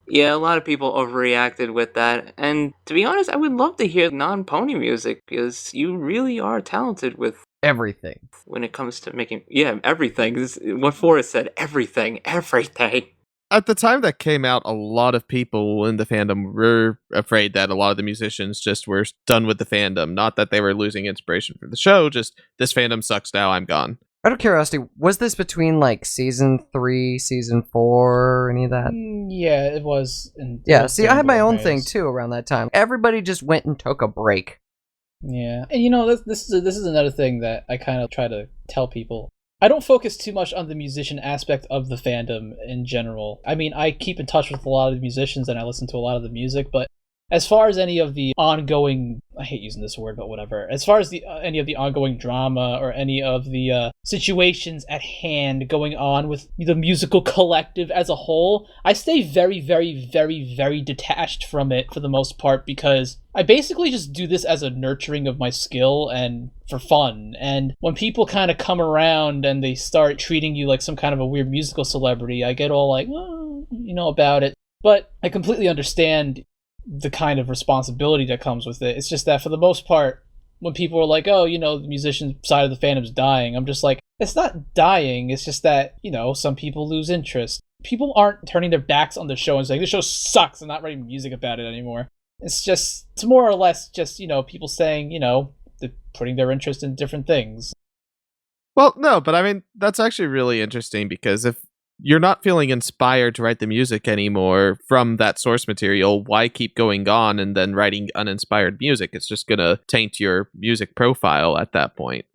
Yeah, a lot of people overreacted with that, and to be honest, I would love to hear non-pony music, because you really are talented with Everything. when it comes to making, everything. What Forrest said, everything. At the time that came out, a lot of people in the fandom were afraid that a lot of the musicians just were done with the fandom. Not that they were losing inspiration for the show, just this fandom sucks now, I'm gone. Out of curiosity, was this between like season 3, season 4, any of that? Yeah, it was. See, I had my own thing too around that time. Everybody just went and took a break. Yeah, and this is another thing that I kind of try to tell people. I don't focus too much on the musician aspect of the fandom in general. I mean, I keep in touch with a lot of the musicians and I listen to a lot of the music, but as far as any of the ongoing, I hate using this word, but whatever. As far as any of the ongoing drama or any of the situations at hand going on with the musical collective as a whole, I stay very, very, very, very detached from it for the most part because I basically just do this as a nurturing of my skill and for fun. And when people kind of come around and they start treating you like some kind of a weird musical celebrity, I get all like, about it. But I completely understand the kind of responsibility that comes with it. It's just that for the most part, when people are like, the musician side of the fandom's dying, I'm just like, it's not dying, it's just that, some people lose interest. People aren't turning their backs on the show and saying, this show sucks, I'm not writing music about it anymore. It's more or less just, people saying, they're putting their interest in different things. Well, no, but I mean, that's actually really interesting because if you're not feeling inspired to write the music anymore from that source material, why keep going on and then writing uninspired music? It's just going to taint your music profile at that point.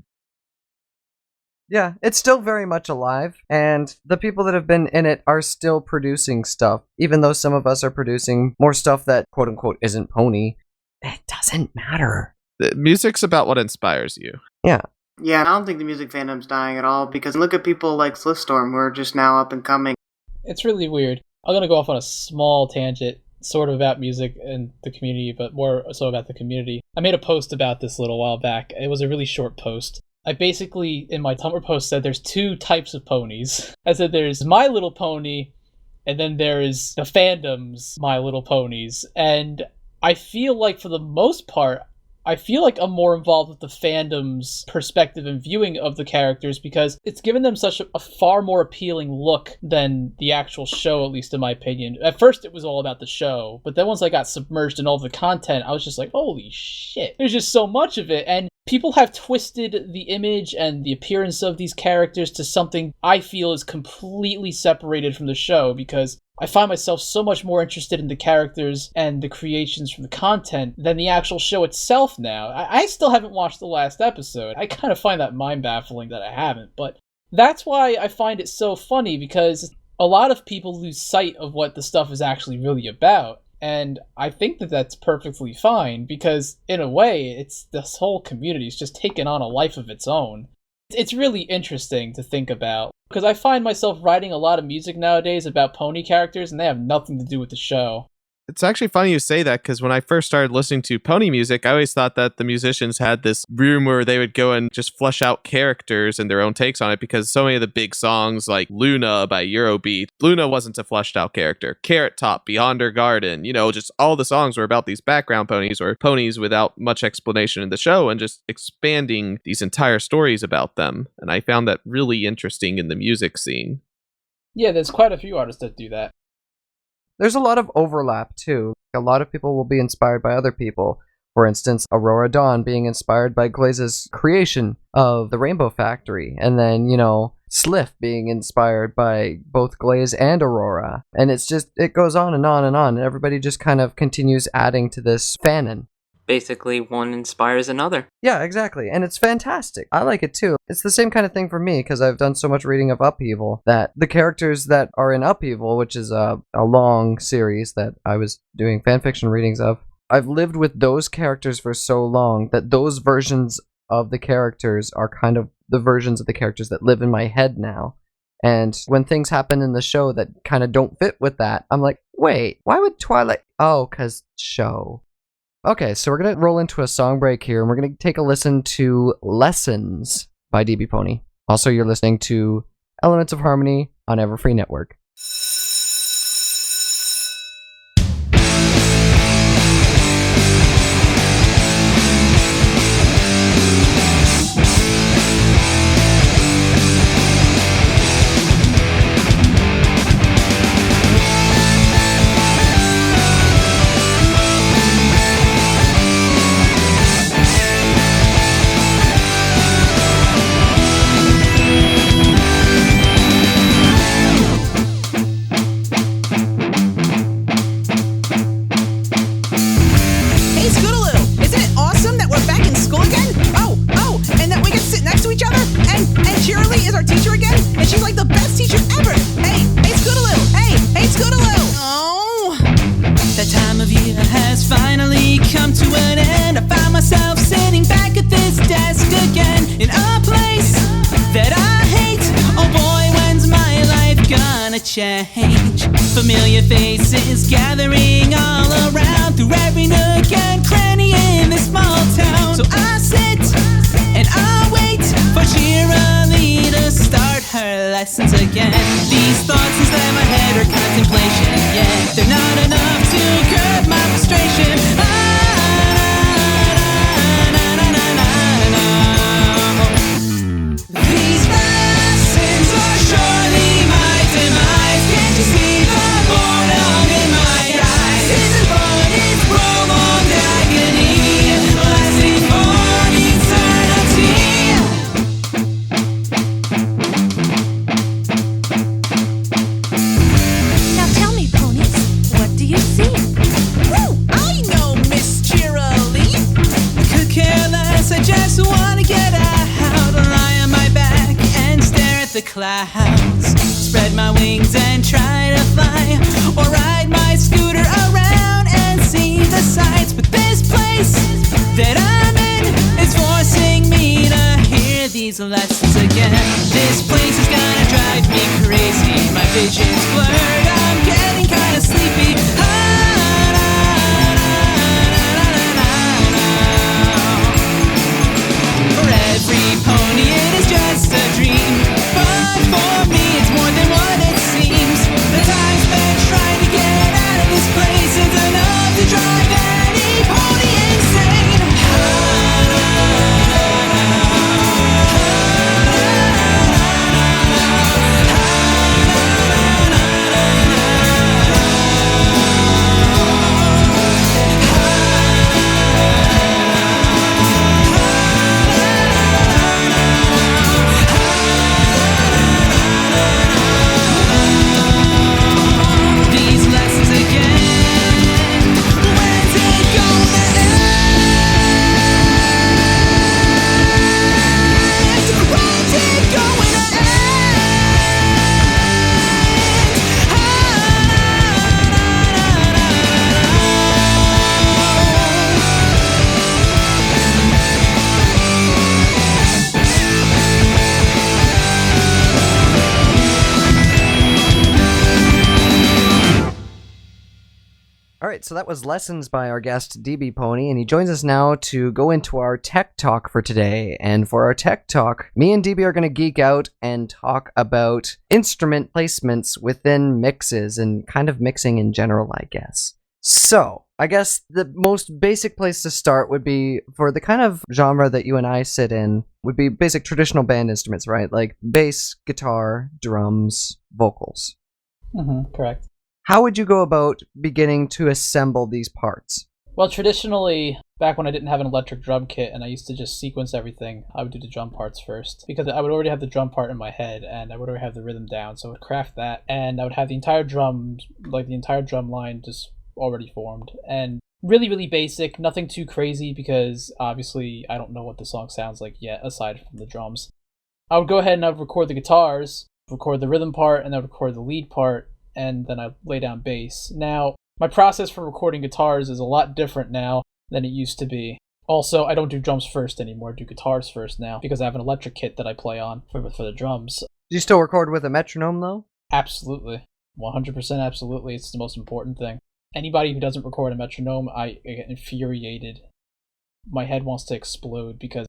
Yeah, it's still very much alive, and the people that have been in it are still producing stuff, even though some of us are producing more stuff that, quote-unquote, isn't pony. It doesn't matter. The music's about what inspires you. Yeah. Yeah, I don't think the music fandom's dying at all, because look at people like Slithstorm, who are just now up and coming. It's really weird. I'm going to go off on a small tangent, sort of about music and the community, but more so about the community. I made a post about this a little while back. It was a really short post. I basically, in my Tumblr post, said there's 2 types of ponies. I said there's My Little Pony, and then there is the fandom's My Little Ponies. And I feel like, for the most part, I'm more involved with the fandom's perspective and viewing of the characters because it's given them such a far more appealing look than the actual show, at least in my opinion. At first, it was all about the show, but then once I got submerged in all the content, I was just like, holy shit, there's just so much of it. And people have twisted the image and the appearance of these characters to something I feel is completely separated from the show because I find myself so much more interested in the characters and the creations from the content than the actual show itself now. I still haven't watched the last episode. I kind of find that mind-baffling that I haven't, but that's why I find it so funny because a lot of people lose sight of what the stuff is actually really about. And I think that that's perfectly fine because, in a way, it's this whole community is just taken on a life of its own. It's really interesting to think about because I find myself writing a lot of music nowadays about pony characters and they have nothing to do with the show. It's actually funny you say that, because when I first started listening to pony music, I always thought that the musicians had this room where they would go and just flesh out characters and their own takes on it, because so many of the big songs like Luna by Eurobeat, Luna wasn't a fleshed out character. Carrot Top, Beyond Her Garden, just all the songs were about these background ponies or ponies without much explanation in the show and just expanding these entire stories about them. And I found that really interesting in the music scene. Yeah, there's quite a few artists that do that. There's a lot of overlap, too. A lot of people will be inspired by other people. For instance, Aurora Dawn being inspired by Glaze's creation of the Rainbow Factory. And then, Sliff being inspired by both Glaze and Aurora. And it goes on and on and on. And everybody just kind of continues adding to this fanon. Basically, one inspires another. Yeah, exactly. And it's fantastic. I like it too. It's the same kind of thing for me, because I've done so much reading of Upheaval that the characters that are in Upheaval, which is a long series that I was doing fanfiction readings of, I've lived with those characters for so long that those versions of the characters are kind of the versions of the characters that live in my head now. And when things happen in the show that kind of don't fit with that, I'm like, wait, why would Twilight... Oh, because show... Okay, so we're going to roll into a song break here, and we're going to take a listen to Lessons by dBpony. Also, you're listening to Elements of Harmony on Everfree Network. Change. Familiar faces gathering all around through every nook and cranny in this small town. So I sit and I wait for cheerily to start her lessons again. These thoughts inside my head are contemplation, yet they're not enough to curb my frustration. These lessons are surely my demise. Can't you see the boredom in my eyes? Isn't but it's prolonged agony, lasting for eternity. Now tell me, ponies, what do you see? Woo! I know, Miss Cheerily. Could care less, I just wanna get out, lie on my back and stare at the clouds. Spread my wings and try to fly, or ride my scooter around and see the sights. But this place that I'm in is forcing me to hear these lessons again. This place is gonna drive me crazy. My vision's blurred, I'm getting kinda sleepy. For every pony it is just a dream, but for me it's more than what it seems. The time spent trying to get out of this place is enough to drive any pony insane. right, so that was lessons by our guest dBpony, and he joins us now to go into our tech talk for today. And for our tech talk, me and DB are going to geek out and talk about instrument placements within mixes and kind of mixing in general, I guess. So, I guess the most basic place to start would be, for the kind of genre that you and I sit in, would be basic traditional band instruments, right? Like bass, guitar, drums, vocals. Correct. How would you go about beginning to assemble these parts? Well, traditionally, back when I didn't have an electric drum kit and I used to just sequence everything, I would do the drum parts first. Because I would already have the drum part in my head and I would already have the rhythm down, so I would craft that. And I would have the entire drum line just already formed. And really, really basic, nothing too crazy because obviously I don't know what the song sounds like yet, aside from the drums. I would go ahead and I would record the guitars, record the rhythm part, and I would record the lead part, and then I lay down bass. Now, my process for recording guitars is a lot different now than it used to be. Also, I don't do drums first anymore, I do guitars first now, because I have an electric kit that I play on for the drums. Do you still record with a metronome, though? Absolutely. 100% absolutely. It's the most important thing. Anybody who doesn't record a metronome, I get infuriated. My head wants to explode because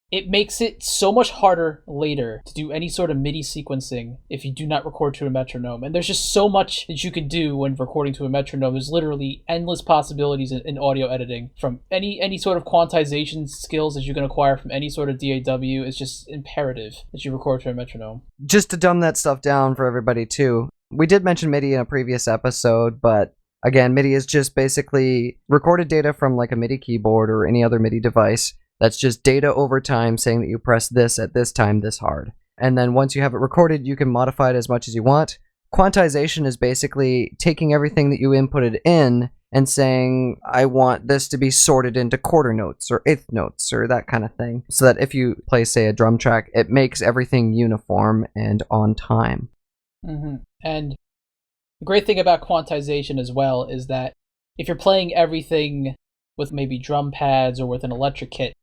it makes it so much harder later to do any sort of MIDI sequencing if you do not record to a metronome. And there's just so much that you can do when recording to a metronome. There's literally endless possibilities in audio editing. From any sort of quantization skills that you can acquire from any sort of DAW, it's just imperative that you record to a metronome. Just to dumb that stuff down for everybody, too. We did mention MIDI in a previous episode, but again, MIDI is just basically recorded data from like a MIDI keyboard or any other MIDI device. That's just data over time saying that you press this at this time this hard. And then once you have it recorded, you can modify it as much as you want. Quantization is basically taking everything that you inputted in and saying, I want this to be sorted into quarter notes or eighth notes or that kind of thing. So that if you play, say, a drum track, it makes everything uniform and on time. And the great thing about quantization as well is that if you're playing everything with maybe drum pads or with an electric kit,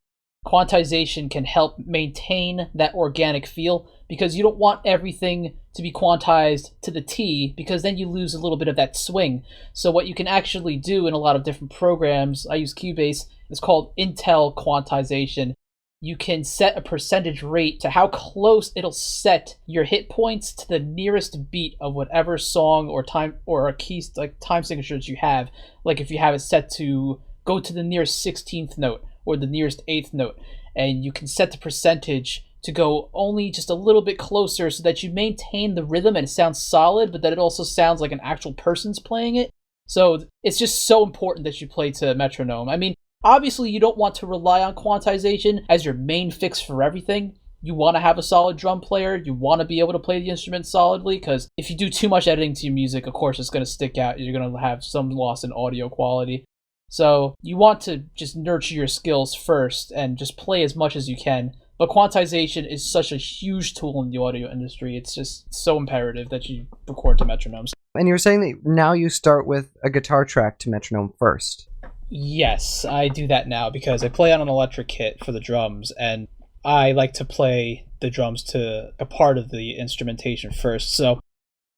quantization can help maintain that organic feel because you don't want everything to be quantized to the T because then you lose a little bit of that swing. So what you can actually do in a lot of different programs, I use Cubase, it's called Intel quantization. You can set a percentage rate to how close it'll set your hit points to the nearest beat of whatever song or time or a key like time signatures you have. Like if you have it set to go to the nearest 16th note or the nearest 8th note, and you can set the percentage to go only just a little bit closer so that you maintain the rhythm and it sounds solid, but that it also sounds like an actual person's playing it. So it's just so important that you play to metronome. I mean, obviously you don't want to rely on quantization as your main fix for everything. You want to have a solid drum player, you want to be able to play the instrument solidly, because if you do too much editing to your music, of course it's going to stick out, you're going to have some loss in audio quality. So you want to just nurture your skills first and just play as much as you can. But quantization is such a huge tool in the audio industry. It's just so imperative that you record to metronomes. And you were saying that now you start with a guitar track to metronome first. Yes, I do that now because I play on an electric kit for the drums, and I like to play the drums to a part of the instrumentation first.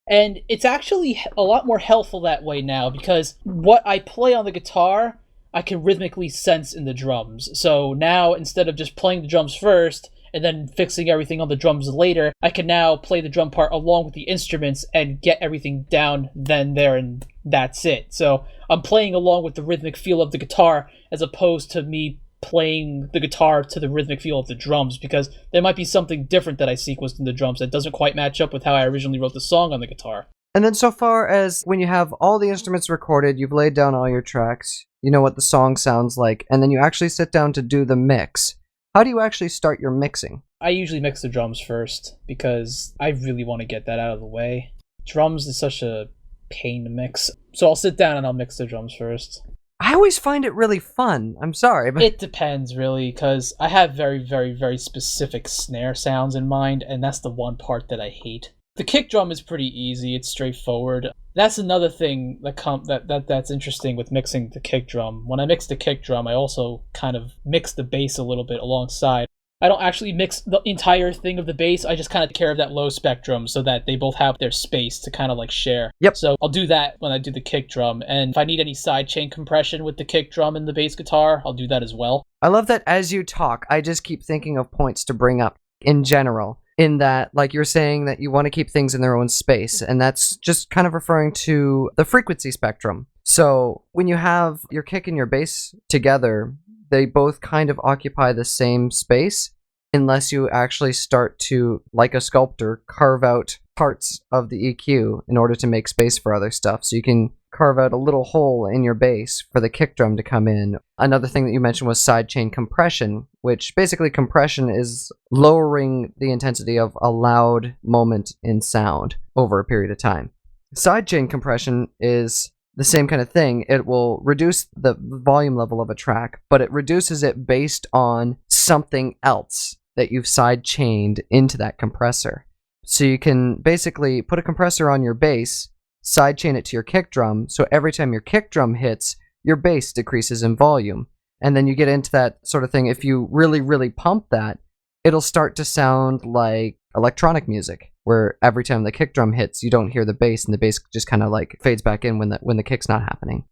And it's actually a lot more helpful that way now because what I play on the guitar, I can rhythmically sense in the drums. So now, instead of just playing the drums first and then fixing everything on the drums later, I can now play the drum part along with the instruments and get everything down then, there, and that's it. So I'm playing along with the rhythmic feel of the guitar as opposed to me playing the guitar to the rhythmic feel of the drums, because there might be something different that I sequenced in the drums that doesn't quite match up with how I originally wrote the song on the guitar. And then so far as when you have all the instruments recorded, you've laid down all your tracks, you know what the song sounds like, and then you actually sit down to do the mix. How do you actually start your mixing? I usually mix the drums first because I really want to get that out of the way. Drums is such a pain to mix. So I'll sit down and I'll mix the drums first. I always find it really fun. I'm sorry, but it depends really, because I have very, very, very specific snare sounds in mind, and that's the one part that I hate. The kick drum is pretty easy, it's straightforward. That's another thing that's interesting with mixing the kick drum. When I mix the kick drum, I also kind of mix the bass a little bit alongside. I don't actually mix the entire thing of the bass. I just kind of take care of that low spectrum so that they both have their space to kind of like share. Yep. So I'll do that when I do the kick drum. And if I need any sidechain compression with the kick drum and the bass guitar, I'll do that as well. I love that as you talk, I just keep thinking of points to bring up in general. In that, like you're saying that you want to keep things in their own space, and that's just kind of referring to the frequency spectrum. So when you have your kick and your bass together, they both kind of occupy the same space, unless you actually start to, like a sculptor, carve out parts of the EQ in order to make space for other stuff. So you can carve out a little hole in your bass for the kick drum to come in. Another thing that you mentioned was sidechain compression, which basically compression is lowering the intensity of a loud moment in sound over a period of time. Sidechain compression is the same kind of thing. It will reduce the volume level of a track, but it reduces it based on something else that you've sidechained into that compressor. So you can basically put a compressor on your bass, sidechain it to your kick drum, so every time your kick drum hits, your bass decreases in volume. And then you get into that sort of thing. If you really, really pump that, it'll start to sound like electronic music, where every time the kick drum hits, you don't hear the bass, and the bass just kind of like fades back in when the kick's not happening.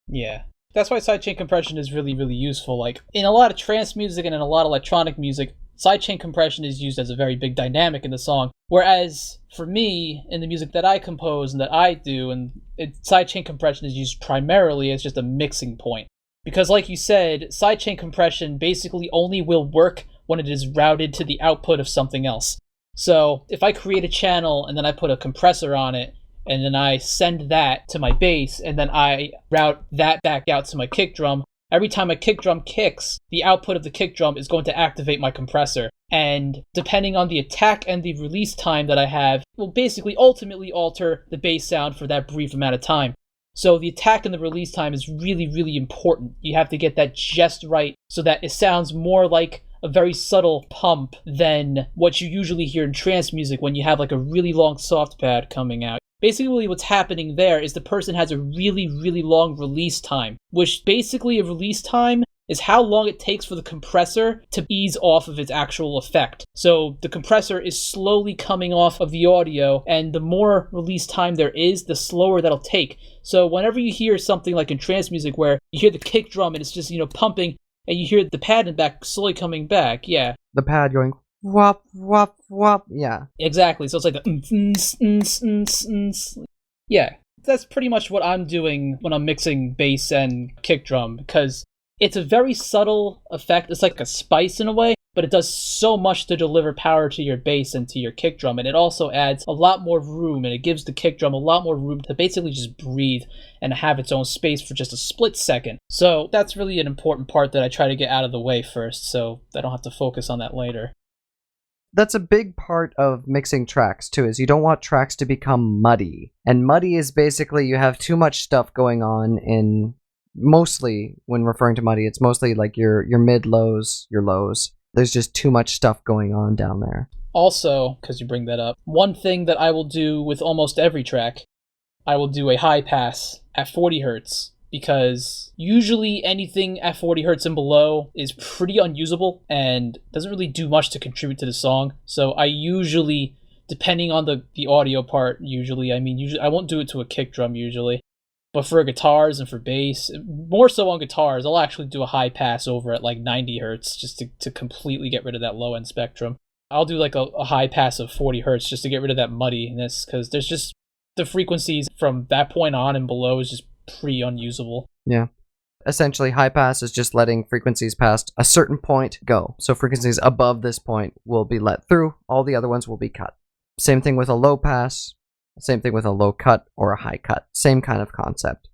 Yeah. That's why sidechain compression is really, really useful. Like, in a lot of trance music and in a lot of electronic music, sidechain compression is used as a very big dynamic in the song. Whereas, for me, in the music that I compose and that I do, sidechain compression is used primarily as just a mixing point. Because like you said, sidechain compression basically only will work when it is routed to the output of something else. So, if I create a channel and then I put a compressor on it, and then I send that to my bass, and then I route that back out to my kick drum, every time my kick drum kicks, the output of the kick drum is going to activate my compressor. And depending on the attack and the release time that I have, will basically ultimately alter the bass sound for that brief amount of time. So the attack and the release time is really, really important. You have to get that just right so that it sounds more like a very subtle pump than what you usually hear in trance music when you have like a really long soft pad coming out. Basically what's happening there is the person has a really, really long release time, which basically a release time is how long it takes for the compressor to ease off of its actual effect. So the compressor is slowly coming off of the audio, and the more release time there is, the slower that'll take. So whenever you hear something like in trance music where you hear the kick drum and it's just, pumping, and you hear the pad in the back slowly coming back, yeah. The pad going wop, wop, wop, yeah. Exactly, so it's like the yeah. That's pretty much what I'm doing when I'm mixing bass and kick drum, because it's a very subtle effect. It's like a spice in a way, but it does so much to deliver power to your bass and to your kick drum, and it also adds a lot more room, and it gives the kick drum a lot more room to basically just breathe and have its own space for just a split second. So that's really an important part that I try to get out of the way first, so I don't have to focus on that later. That's a big part of mixing tracks too, is you don't want tracks to become muddy. And muddy is basically you have too much stuff going on in, mostly when referring to muddy, it's mostly like your mid-lows, your lows. There's just too much stuff going on down there. Also, because you bring that up, one thing that I will do with almost every track, I will do a high pass at 40 hertz. Because usually anything at 40 hertz and below is pretty unusable and doesn't really do much to contribute to the song. So I usually, depending on the audio part, usually I won't do it to a kick drum usually. But for guitars and for bass, more so on guitars, I'll actually do a high pass over at like 90 hertz just to completely get rid of that low end spectrum. I'll do like a high pass of 40 hertz just to get rid of that muddiness, because there's just the frequencies from that point on and below is just pretty unusable. Yeah. Essentially, high pass is just letting frequencies past a certain point go. So frequencies above this point will be let through. All the other ones will be cut. Same thing with a low pass. Same thing with a low cut or a high cut. Same kind of concept.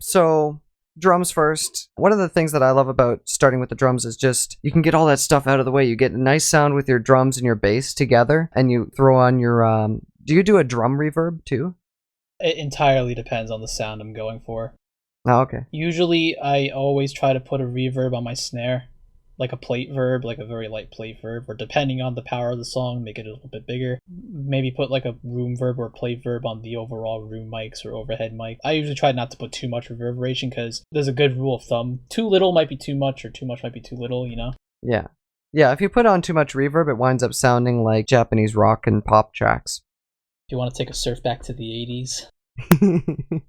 So, drums first. One of the things that I love about starting with the drums is just, you can get all that stuff out of the way. You get a nice sound with your drums and your bass together, and you throw on your, do you do a drum reverb too? It entirely depends on the sound I'm going for. Oh, okay. Usually, I always try to put a reverb on my snare, like a plate verb, like a very light plate verb, or depending on the power of the song, make it a little bit bigger. Maybe put like a room verb or plate verb on the overall room mics or overhead mic. I usually try not to put too much reverberation because there's a good rule of thumb. Too little might be too much, or too much might be too little, Yeah. Yeah, if you put on too much reverb, it winds up sounding like Japanese rock and pop tracks. If you want to take a surf back to the 80s.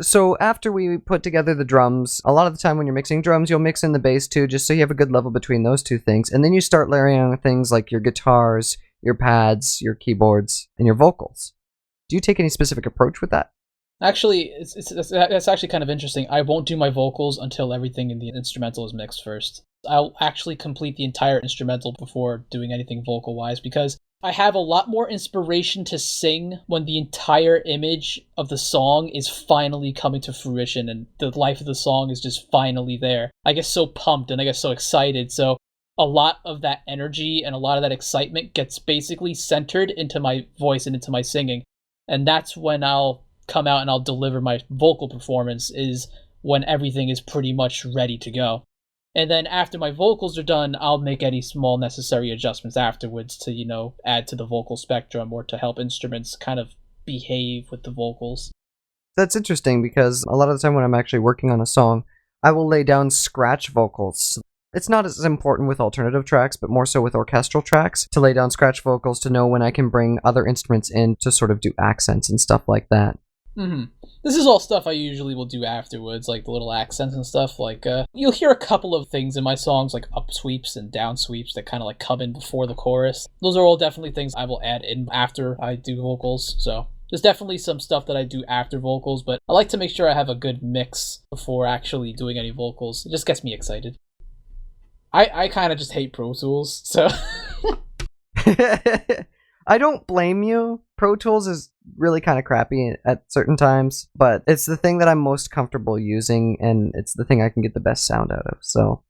So after we put together the drums, a lot of the time when you're mixing drums, you'll mix in the bass too, just so you have a good level between those two things. And then you start layering on things like your guitars, your pads, your keyboards, and your vocals. Do you take any specific approach with that? Actually, that's actually kind of interesting. I won't do my vocals until everything in the instrumental is mixed first. I'll actually complete the entire instrumental before doing anything vocal-wise, because I have a lot more inspiration to sing when the entire image of the song is finally coming to fruition and the life of the song is just finally there. I get so pumped and I get so excited, so a lot of that energy and a lot of that excitement gets basically centered into my voice and into my singing. And that's when I'll come out and I'll deliver my vocal performance, is when everything is pretty much ready to go. And then after my vocals are done, I'll make any small necessary adjustments afterwards to, add to the vocal spectrum or to help instruments kind of behave with the vocals. That's interesting because a lot of the time when I'm actually working on a song, I will lay down scratch vocals. It's not as important with alternative tracks, but more so with orchestral tracks, to lay down scratch vocals to know when I can bring other instruments in to sort of do accents and stuff like that. Mm-hmm. This is all stuff I usually will do afterwards, like the little accents and stuff. Like, you'll hear a couple of things in my songs, like up sweeps and down sweeps that kind of like come in before the chorus. Those are all definitely things I will add in after I do vocals, so there's definitely some stuff that I do after vocals, but I like to make sure I have a good mix before actually doing any vocals. It just gets me excited. I kind of just hate Pro Tools, so... I don't blame you. Pro Tools is really kind of crappy at certain times, but it's the thing that I'm most comfortable using, and it's the thing I can get the best sound out of, so...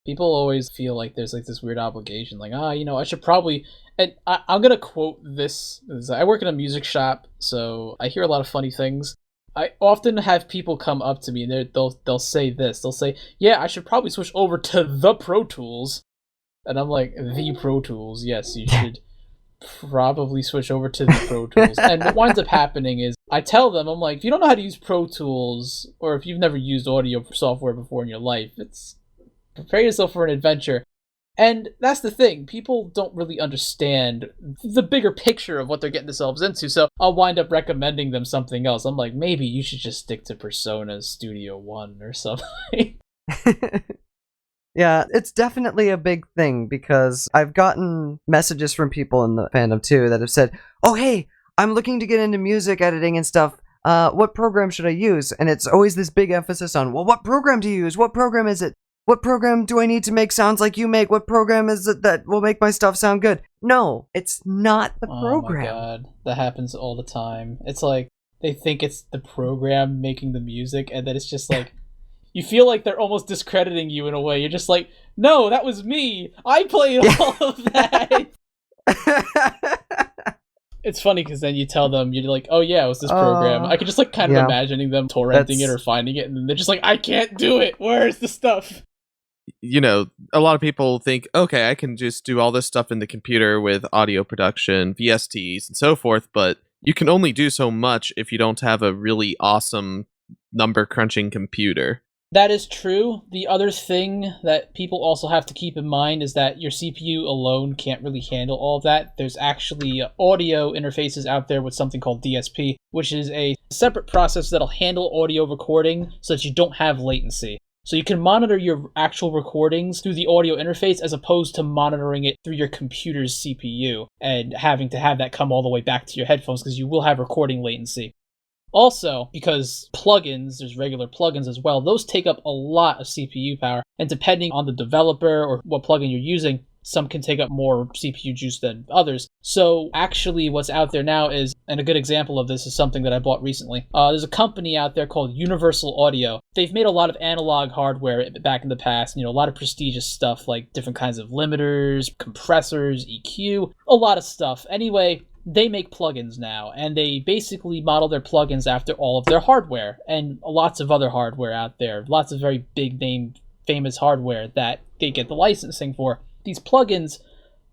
People always feel like there's like this weird obligation, like, I should probably... And I'm gonna quote this. I work in a music shop, so I hear a lot of funny things. I often have people come up to me and they'll say this. They'll say, yeah, I should probably switch over to the Pro Tools. And I'm like, the Pro Tools? Yes, you should probably switch over to the Pro Tools. And what winds up happening is I tell them, I'm like, if you don't know how to use Pro Tools, or if you've never used audio software before in your life, prepare yourself for an adventure. And that's the thing. People don't really understand the bigger picture of what they're getting themselves into, so I'll wind up recommending them something else. I'm like, maybe you should just stick to Persona Studio One or something. Yeah, it's definitely a big thing, because I've gotten messages from people in the fandom too that have said, oh hey, I'm looking to get into music editing and stuff. What program should I use? And it's always this big emphasis on, well, what program do you use? What program is it? What program do I need to make sounds like you make? What program is it that will make my stuff sound good? No, it's not the program. Oh my god, that happens all the time. It's like, they think it's the program making the music, and then it's just like, you feel like they're almost discrediting you in a way. You're just like, no, that was me. I played all of that. It's funny because then you tell them, you're like, oh yeah, it was this program. I could just like kind of imagining them torrenting it or finding it, and then they're just like, I can't do it. Where's the stuff? A lot of people think, okay, I can just do all this stuff in the computer with audio production, VSTs, and so forth, but you can only do so much if you don't have a really awesome number crunching computer. That is true. The other thing that people also have to keep in mind is that your CPU alone can't really handle all of that. There's actually audio interfaces out there with something called DSP, which is a separate process that'll handle audio recording so that you don't have latency. So you can monitor your actual recordings through the audio interface as opposed to monitoring it through your computer's CPU and having to have that come all the way back to your headphones, because you will have recording latency. Also, because plugins, there's regular plugins as well, those take up a lot of CPU power, and depending on the developer or what plugin you're using, some can take up more CPU juice than others. So actually what's out there now is, and a good example of this is something that I bought recently. There's a company out there called Universal Audio. They've made a lot of analog hardware back in the past, a lot of prestigious stuff like different kinds of limiters, compressors, EQ, a lot of stuff. Anyway, they make plugins now, and they basically model their plugins after all of their hardware, and lots of other hardware out there, lots of very big name, famous hardware that they get the licensing for. These plugins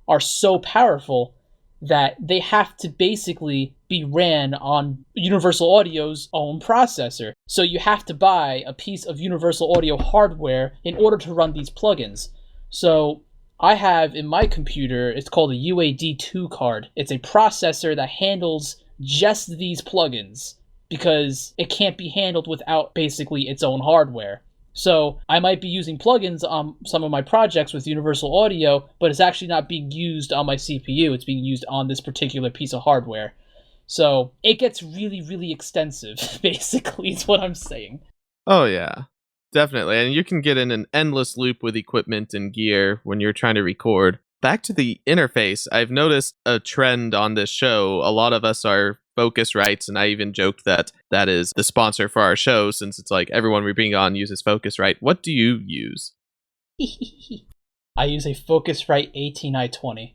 are so powerful that they have to basically be ran on Universal Audio's own processor. So you have to buy a piece of Universal Audio hardware in order to run these plugins. So I have in my computer, it's called a UAD2 card. It's a processor that handles just these plugins because it can't be handled without basically its own hardware. So I might be using plugins on some of my projects with Universal Audio, but it's actually not being used on my CPU. It's being used on this particular piece of hardware. So it gets really, really extensive, basically, is what I'm saying. Oh, yeah. Definitely. And you can get in an endless loop with equipment and gear when you're trying to record. Back to the interface, I've noticed a trend on this show. A lot of us are Focusrites, and I even joked that that is the sponsor for our show, since it's like everyone we bring on uses Focusrite. What do you use? I use a Focusrite 18i20.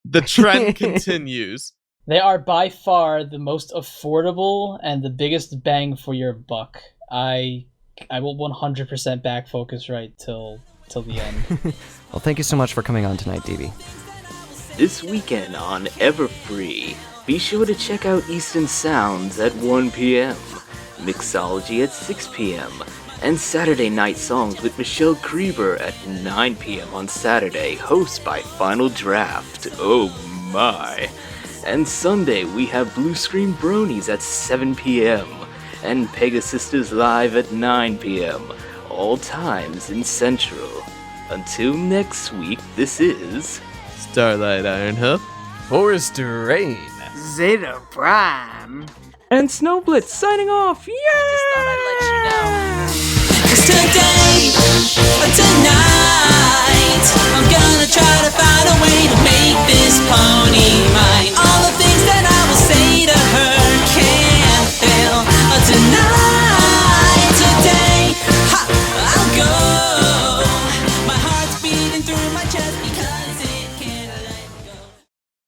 The trend continues. They are by far the most affordable and the biggest bang for your buck. I will 100% back Focusrite till the end. Well, thank you so much for coming on tonight, DB. This weekend on Everfree, be sure to check out Eastern Sounds at 1 p.m., Mixology at 6 p.m., and Saturday Night Songs with Michelle Krieber at 9 p.m. on Saturday, hosted by Final Draft. Oh my. And Sunday, we have Blue Screen Bronies at 7 p.m., and Pegasisters Live at 9 p.m., all times in Central. Until next week, this is Starlight Ironhoof, Forest Rain, Zeta Prime, and Snowblitz signing off. Yeah! Just thought I'd let you know. 'Cause today, or tonight, I'm gonna try to find